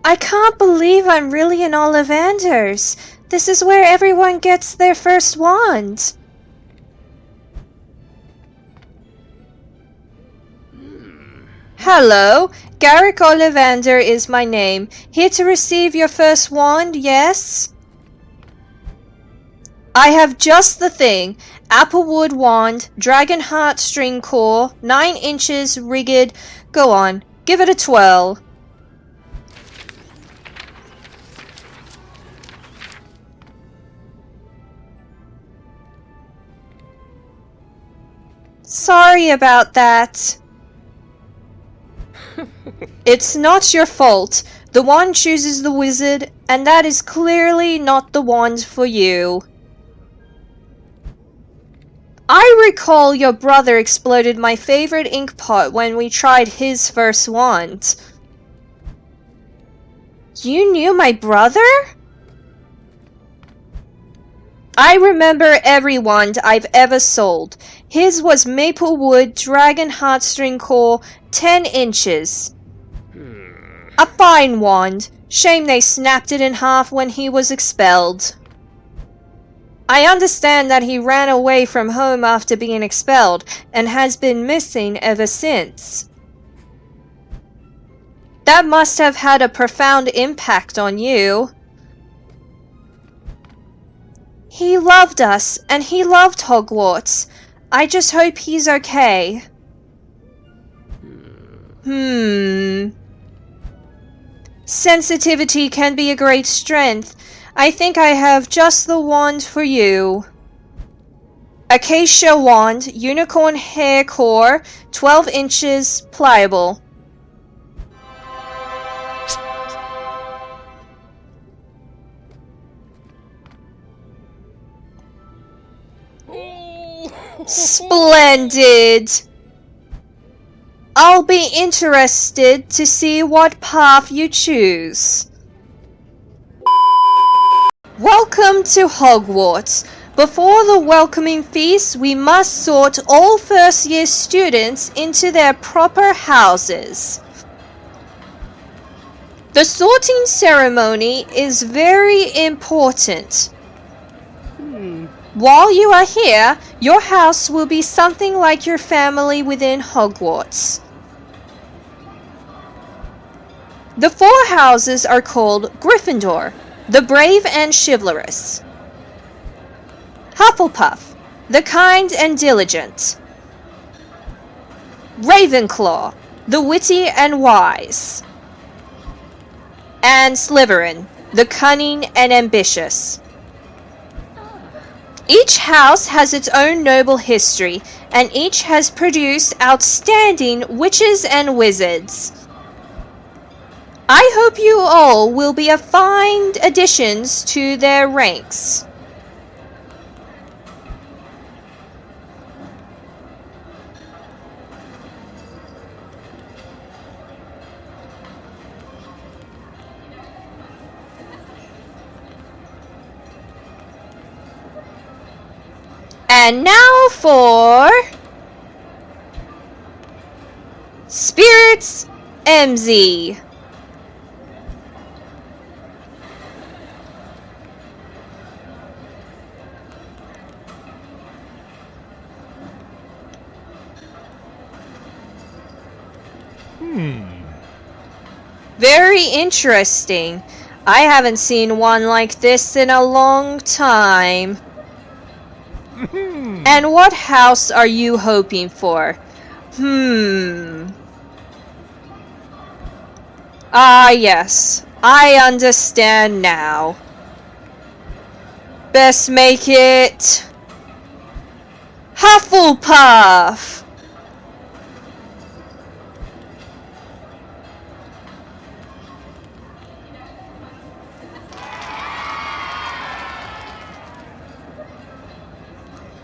I can't believe I'm really in Ollivanders. This is where everyone gets their first wand. Hello, Garrick Ollivander is my name. Here to receive your first wand, yes? I have just the thing. Applewood wand, dragon heart string core, 9 inches, rigged. Go on, give it a twirl. Sorry about that. It's not your fault. The wand chooses the wizard, and that is clearly not the wand for you. I recall your brother exploded my favorite ink pot when we tried his first wand. You knew my brother? I remember every wand I've ever sold. His was maple wood, dragon heartstring core, 10 inches. A fine wand. Shame they snapped it in half when he was expelled. I understand that he ran away from home after being expelled and has been missing ever since. That must have had a profound impact on you. He loved us, and he loved Hogwarts. I just hope he's okay. Sensitivity can be a great strength. I think I have just the wand for you. Acacia wand, unicorn hair core, 12 inches, pliable. Splendid! I'll be interested to see what path you choose. Welcome to Hogwarts. Before the welcoming feast, we must sort all first-year students into their proper houses. The sorting ceremony is very important. While you are here, your house will be something like your family within Hogwarts. The 4 houses are called Gryffindor, the brave and chivalrous. Hufflepuff, the kind and diligent. Ravenclaw, the witty and wise. And Slytherin, the cunning and ambitious. Each house has its own noble history, and each has produced outstanding witches and wizards. I hope you all will be a fine additions to their ranks. And now for SweetEmmzy. Very interesting. I haven't seen one like this in a long time. And what house are you hoping for? Ah, yes. I understand now. Best make it Hufflepuff!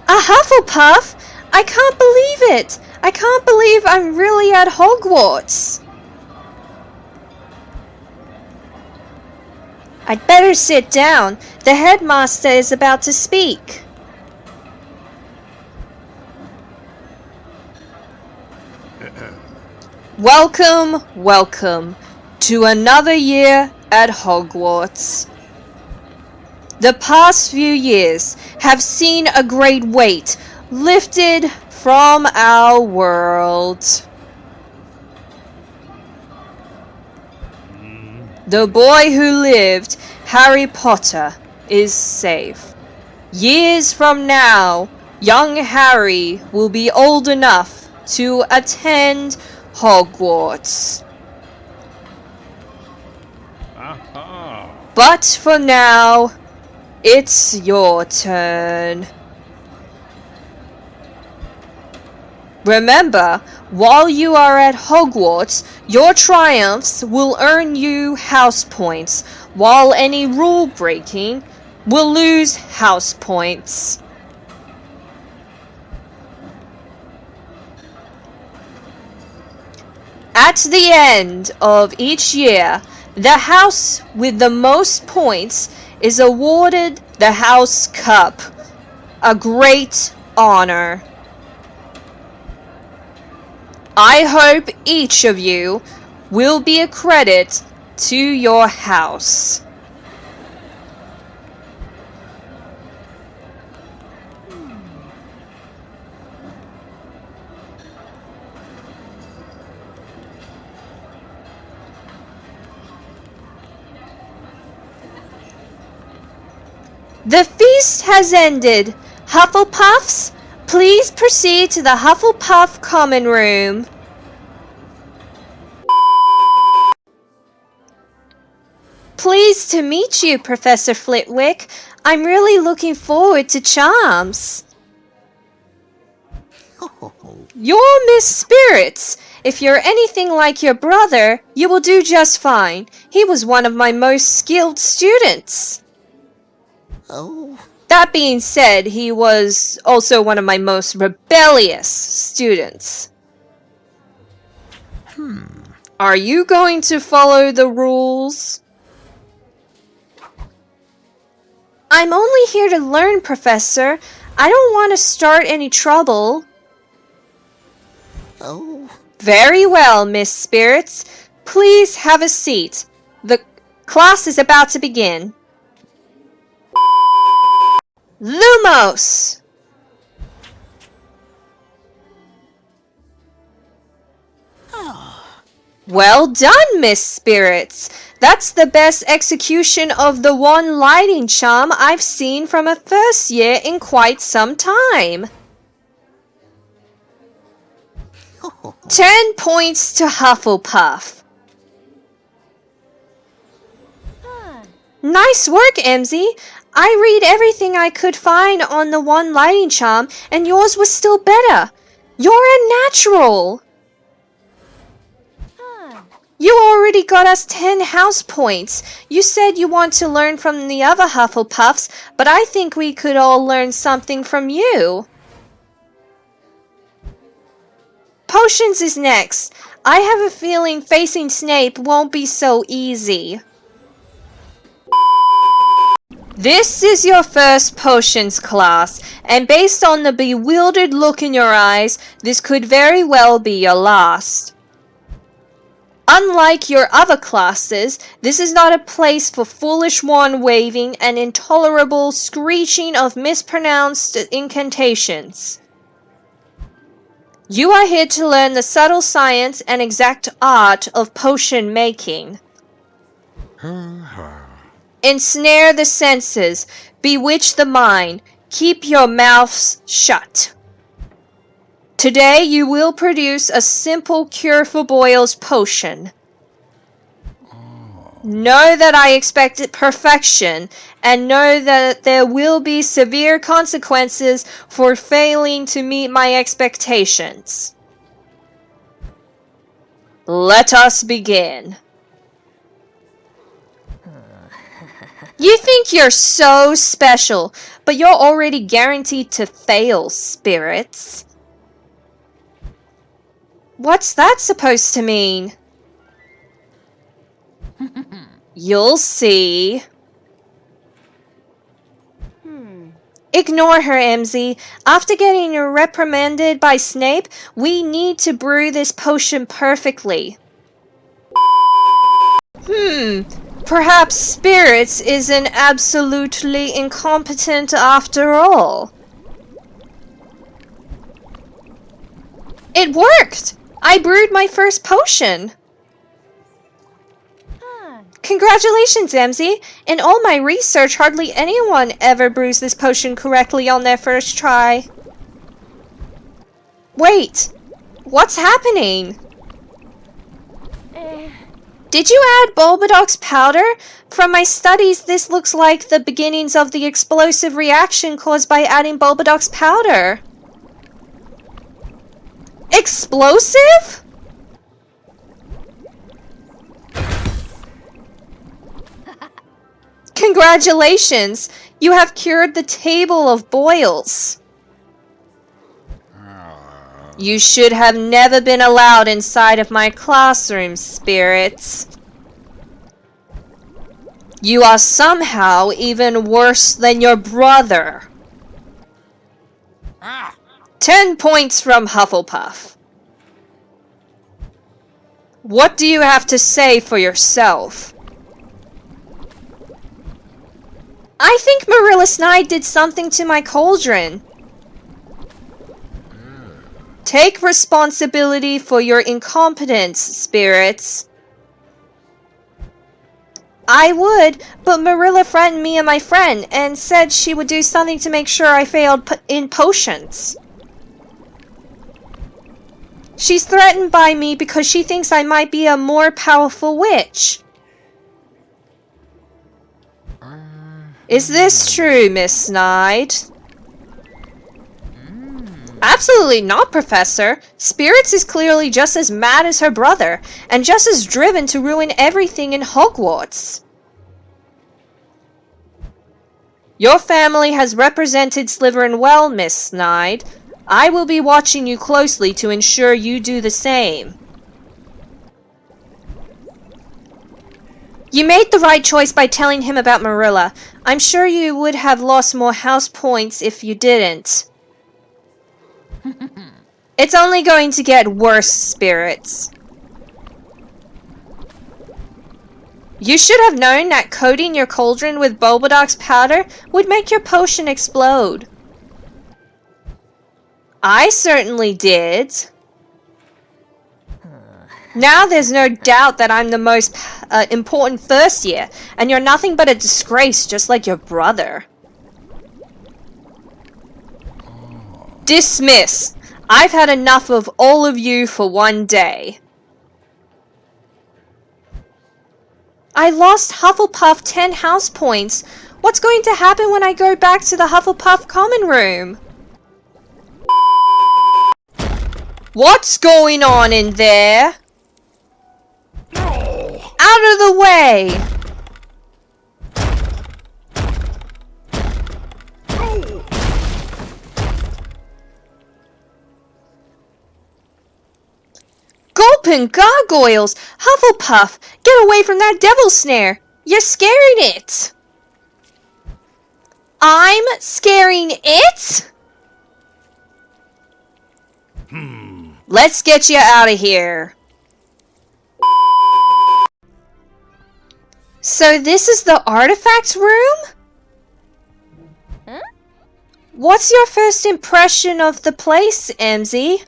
A Hufflepuff? I can't believe it! I can't believe I'm really at Hogwarts! I'd better sit down. The headmaster is about to speak. Welcome, welcome. to another year at Hogwarts. The past few years have seen a great weight lifted from our world. The boy who lived, Harry Potter, is safe. Years from now, young Harry will be old enough to attend Hogwarts. But for now, it's your turn. Remember, while you are at Hogwarts, your triumphs will earn you house points, while any rule breaking will lose house points. At the end of each year, the house with the most points is awarded the House Cup, a great honor. I hope each of you will be a credit to your house. The feast has ended. Hufflepuffs, please proceed to the Hufflepuff Common Room. Pleased to meet you, Professor Flitwick. I'm really looking forward to charms. You're Miss Spirits. If you're anything like your brother, you will do just fine. He was one of my most skilled students. Oh. That being said, he was also one of my most rebellious students. Are you going to follow the rules? I'm only here to learn, Professor. I don't want to start any trouble. Oh. Very well, Miss Spirits. Please have a seat. The class is about to begin. Lumos! Well done, Miss Spirits. That's the best execution of the one lighting charm I've seen from a first year in quite some time. 10 points to Hufflepuff. Nice work, Emzy. I read everything I could find on the one lighting charm, and yours was still better. You're a natural. You already got us 10 house points. You said you want to learn from the other Hufflepuffs, but I think we could all learn something from you. Potions is next. I have a feeling facing Snape won't be so easy. This is your first potions class, and based on the bewildered look in your eyes, this could very well be your last. Unlike your other classes, this is not a place for foolish wand waving and intolerable screeching of mispronounced incantations. You are here to learn the subtle science and exact art of potion making. Ensnare the senses, bewitch the mind, keep your mouths shut. Today you will produce a simple cure for boils potion. Know that I expect perfection, and know that there will be severe consequences for failing to meet my expectations. Let us begin. You think you're so special, but you're already guaranteed to fail, Spirits. What's that supposed to mean? You'll see. Ignore her, Emzy. After getting reprimanded by Snape, we need to brew this potion perfectly. Perhaps Spirits isn't absolutely incompetent after all. It worked! I brewed my first potion! Congratulations, Emzy! In all my research, hardly anyone ever brews this potion correctly on their first try. Wait! What's happening? Did you add Bulbadox powder? From my studies, this looks like the beginnings of the explosive reaction caused by adding Bulbadox powder. Explosive? Congratulations! You have cured the table of boils. You should have never been allowed inside of my classroom, Spirits. You are somehow even worse than your brother. 10 points from Hufflepuff. What do you have to say for yourself? I think Marilla Snide did something to my cauldron. Take responsibility for your incompetence, Spirits. I would, but Marilla threatened me and my friend and said she would do something to make sure I failed in potions. She's threatened by me because she thinks I might be a more powerful witch. Is this true, Miss Snide? Absolutely not, Professor. Spirits is clearly just as mad as her brother, and just as driven to ruin everything in Hogwarts. Your family has represented Slytherin well, Miss Snide. I will be watching you closely to ensure you do the same. You made the right choice by telling him about Marilla. I'm sure you would have lost more house points if you didn't. It's only going to get worse, Spirits. You should have known that coating your cauldron with Bulbadox powder would make your potion explode. I certainly did. Now there's no doubt that I'm the most important first year, and you're nothing but a disgrace just like your brother. Dismiss! I've had enough of all of you for one day. I lost Hufflepuff 10 house points. What's going to happen when I go back to the Hufflepuff common room? What's going on in there? Out of the way! Gulpin gargoyles! Hufflepuff! Get away from that devil snare! You're scaring it! I'm scaring it? Let's get you out of here. So this is the artifacts room? Huh? What's your first impression of the place, Emzy?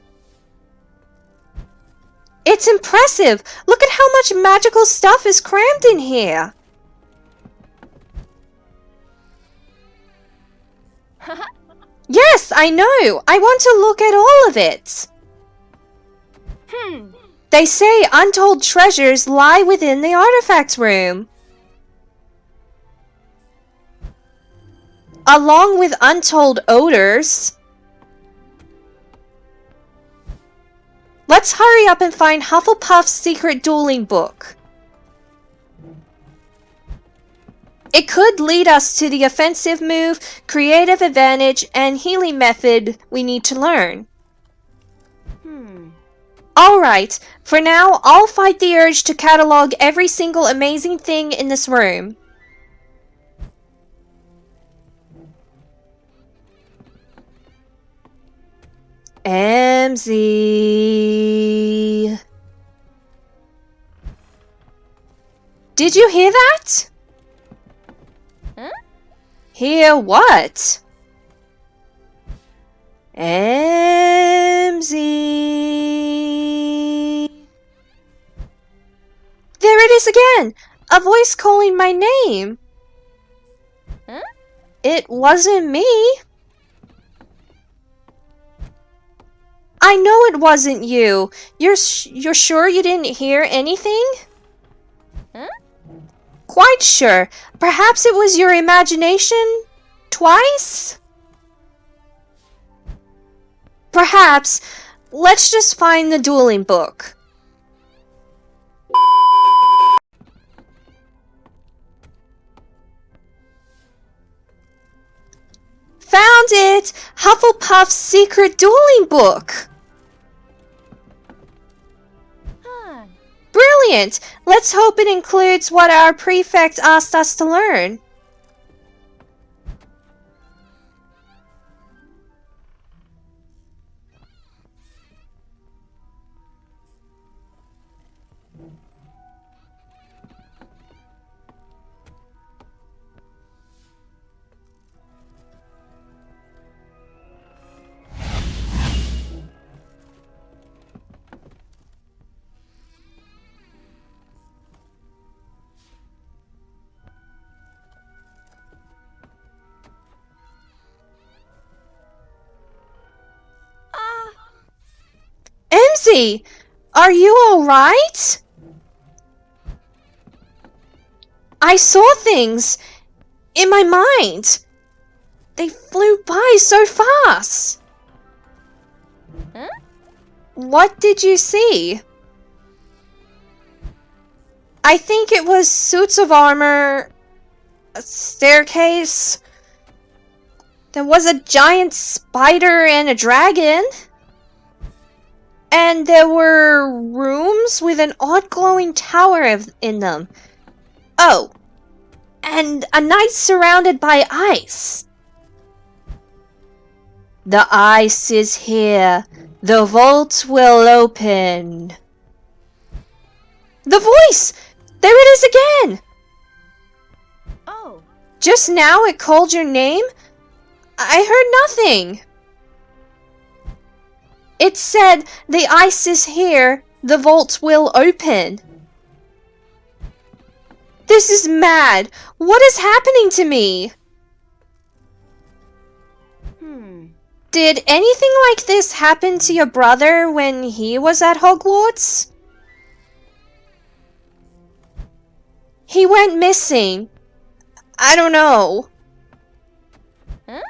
It's impressive! Look at how much magical stuff is crammed in here! Yes, I know! I want to look at all of it! They say untold treasures lie within the artifacts room. Along with untold odors. Let's hurry up and find Hufflepuff's secret dueling book. It could lead us to the offensive move, creative advantage, and healing method we need to learn. Alright, for now, I'll fight the urge to catalog every single amazing thing in this room. Emzy. Did you hear that? Huh? Hear what? Emzy. There it is again! A voice calling my name. Huh? It wasn't me. I know it wasn't you. You're sure you didn't hear anything? Huh? Quite sure. Perhaps it was your imagination? Twice? Perhaps. Let's just find the dueling book. Found it! Hufflepuff's secret dueling book! Huh. Brilliant! Let's hope it includes what our prefect asked us to learn. Emzy, are you alright? I saw things in my mind. They flew by so fast. Huh? What did you see? I think it was suits of armor, a staircase. There was a giant spider and a dragon. And there were rooms with an odd glowing tower in them. Oh, and a night surrounded by ice. The ice is here. The vault will open. The voice! There it is again! Oh. Just now it called your name? I heard nothing. It said, the ice is here, the vault will open. This is mad. What is happening to me? Did anything like this happen to your brother when he was at Hogwarts? He went missing. I don't know. Huh?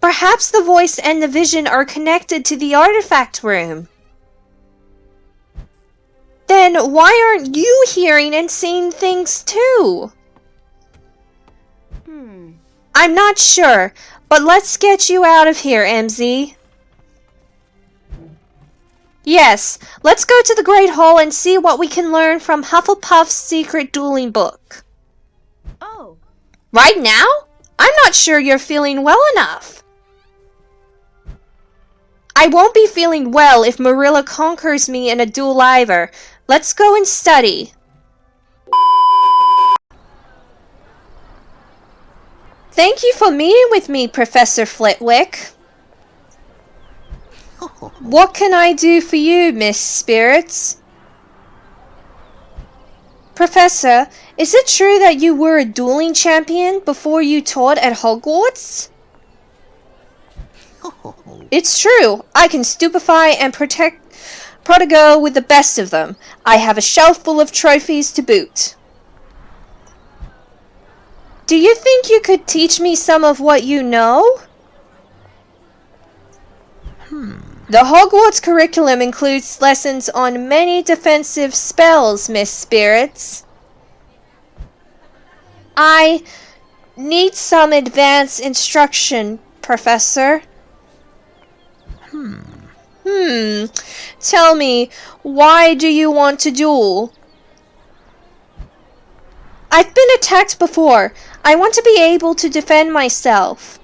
Perhaps the voice and the vision are connected to the artifact room. Then why aren't you hearing and seeing things too? I'm not sure, but let's get you out of here, Emzy. Yes, let's go to the Great Hall and see what we can learn from Hufflepuff's secret dueling book. Oh. Right now? I'm not sure you're feeling well enough. I won't be feeling well if Marilla conquers me in a duel either. Let's go and study. Thank you for meeting with me, Professor Flitwick. What can I do for you, Miss Spirits? Professor, is it true that you were a dueling champion before you taught at Hogwarts? It's true. I can stupefy and protego with the best of them. I have a shelf full of trophies to boot. Do you think you could teach me some of what you know? The Hogwarts curriculum includes lessons on many defensive spells, Miss Spirits. I need some advanced instruction, Professor. Tell me, why do you want to duel? I've been attacked before. I want to be able to defend myself.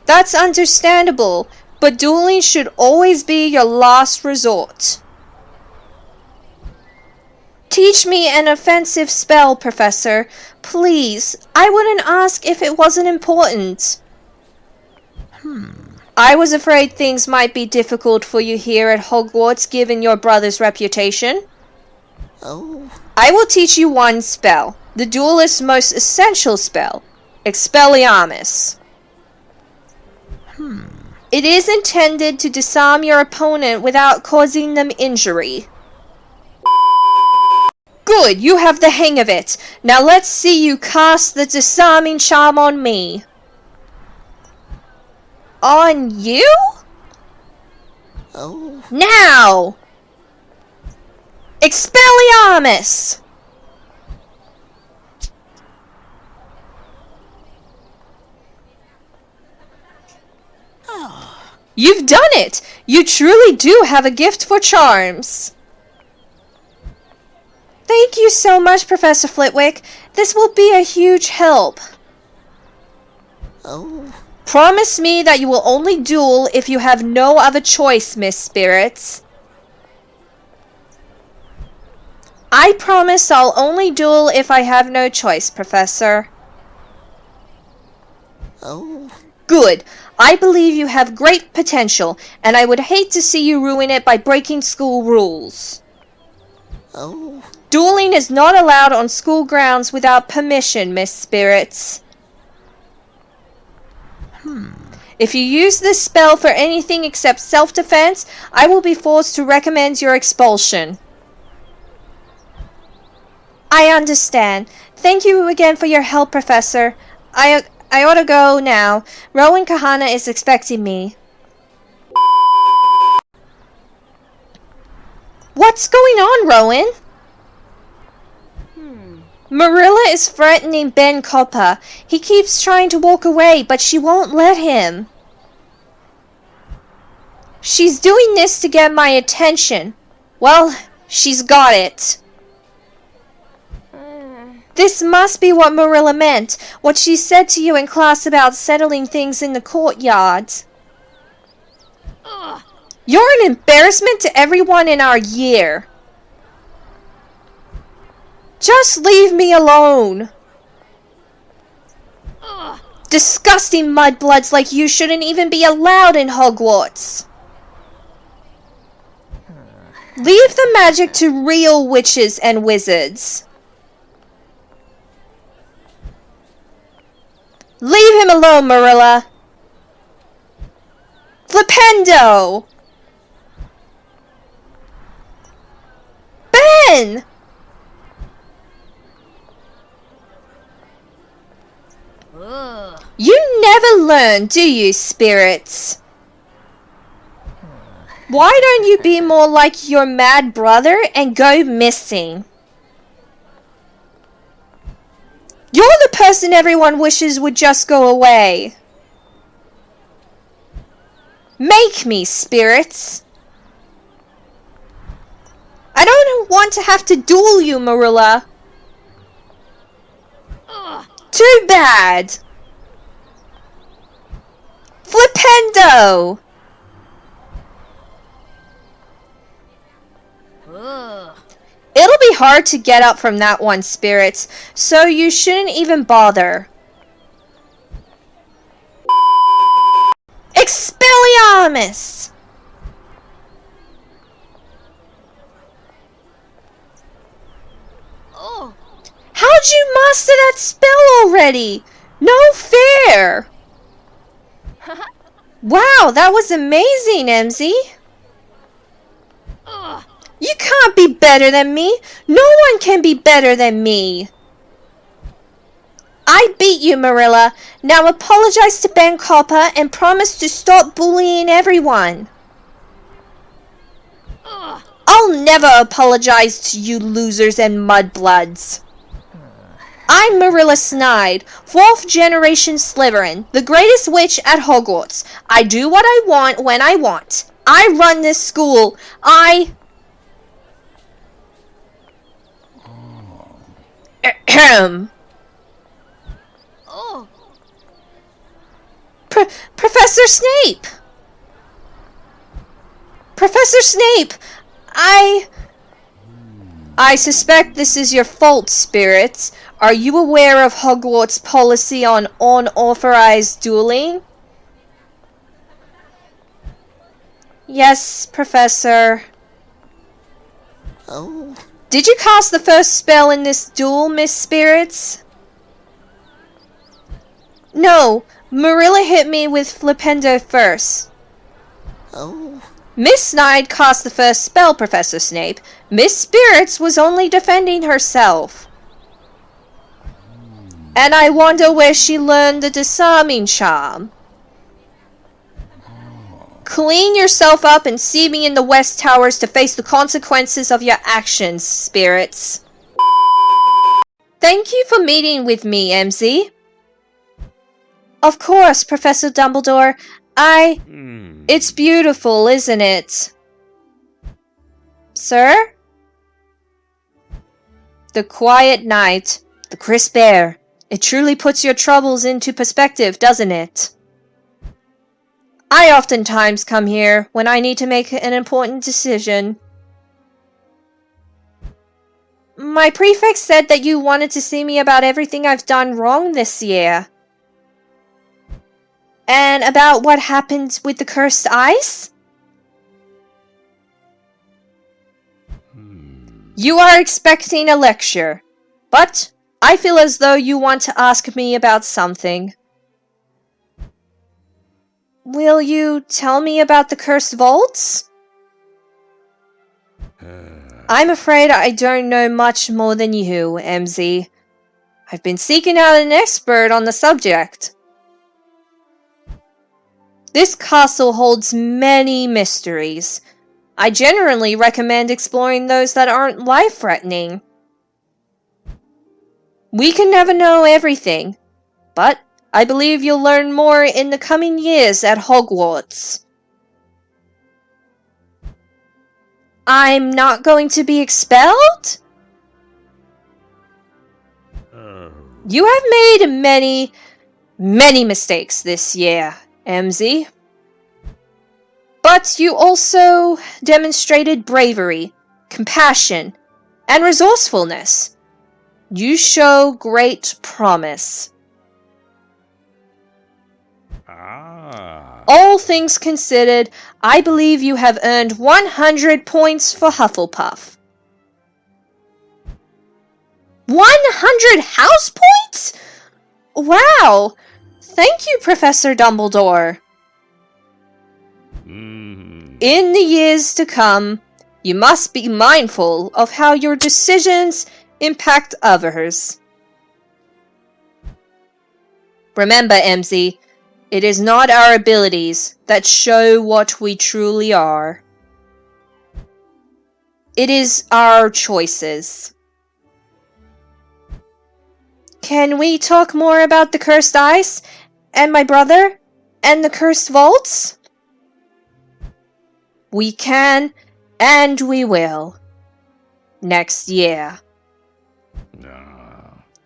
That's understandable, but dueling should always be your last resort. Teach me an offensive spell, Professor. Please, I wouldn't ask if it wasn't important. I was afraid things might be difficult for you here at Hogwarts given your brother's reputation. Oh. I will teach you one spell, the duelist's most essential spell, Expelliarmus. It is intended to disarm your opponent without causing them injury. Good, you have the hang of it. Now let's see you cast the disarming charm on me. On you? Oh. Now! Expelliarmus! You've done it! You truly do have a gift for charms. Thank you so much, Professor Flitwick. This will be a huge help. Oh. Promise me that you will only duel if you have no other choice, Miss Spirits. I promise I'll only duel if I have no choice, Professor. Oh. Good. I believe you have great potential, and I would hate to see you ruin it by breaking school rules. Oh. Dueling is not allowed on school grounds without permission, Miss Spirits. If you use this spell for anything except self-defense, I will be forced to recommend your expulsion. I understand. Thank you again for your help, Professor. I ought to go now. Rowan Kahana is expecting me. What's going on, Rowan? Marilla is threatening Ben Copper. He keeps trying to walk away, but she won't let him. She's doing this to get my attention. Well, she's got it. This must be what Marilla meant, what she said to you in class about settling things in the courtyard. You're an embarrassment to everyone in our year. Just leave me alone. Disgusting mudbloods like you shouldn't even be allowed in Hogwarts. Leave the magic to real witches and wizards. Leave him alone, Marilla. Flipendo! Ben! You never learn, do you, Spirits? Why don't you be more like your mad brother and go missing? You're the person everyone wishes would just go away. Make me, Spirits. I don't want to have to duel you, Marilla. Too bad. Flipendo! It'll be hard to get up from that one, Spirits, so you shouldn't even bother. Expelliarmus! How'd you master that spell already? No fair! Wow, that was amazing, Emzy. You can't be better than me. No one can be better than me. I beat you, Marilla. Now apologize to Ben Copper and promise to stop bullying everyone. I'll never apologize to you losers and mudbloods. I'm Marilla Snide, 4th generation Slytherin, the greatest witch at Hogwarts. I do what I want when I want. I run this school. Professor Snape! Professor Snape! I suspect this is your fault, spirits. Are you aware of Hogwarts' policy on unauthorized dueling? Yes, Professor. Oh, Did you cast the first spell in this duel, Miss Spirits? No, Marilla hit me with Flipendo first. oh, Miss Snyde cast the first spell, Professor Snape. Miss Spirits was only defending herself. And I wonder where she learned the disarming charm. Clean yourself up and see me in the West Towers to face the consequences of your actions, spirits. Thank you for meeting with me, MZ. Of course, Professor Dumbledore. It's beautiful, isn't it? Sir? The quiet night, the crisp air. It truly puts your troubles into perspective, doesn't it? I oftentimes come here when I need to make an important decision. My prefect said that you wanted to see me about everything I've done wrong this year. And about what happened with the cursed ice? You are expecting a lecture, but I feel as though you want to ask me about something. Will you tell me about the cursed vaults? I'm afraid I don't know much more than you, MZ. I've been seeking out an expert on the subject. This castle holds many mysteries. I generally recommend exploring those that aren't life-threatening. We can never know everything, but I believe you'll learn more in the coming years at Hogwarts. I'm not going to be expelled? You have made many mistakes this year, MZ. But you also demonstrated bravery, compassion, and resourcefulness. You show great promise. All things considered, I believe you have earned 100 points for Hufflepuff. 100 house points? Wow! Thank you, Professor Dumbledore. In the years to come, you must be mindful of how your decisions impact others. Remember, MZ, it is not our abilities that show what we truly are. It is our choices. Can we talk more about the cursed ice, and my brother, and the cursed vaults? We can, and we will. Next year.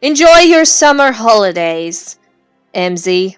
Enjoy your summer holidays, MZ.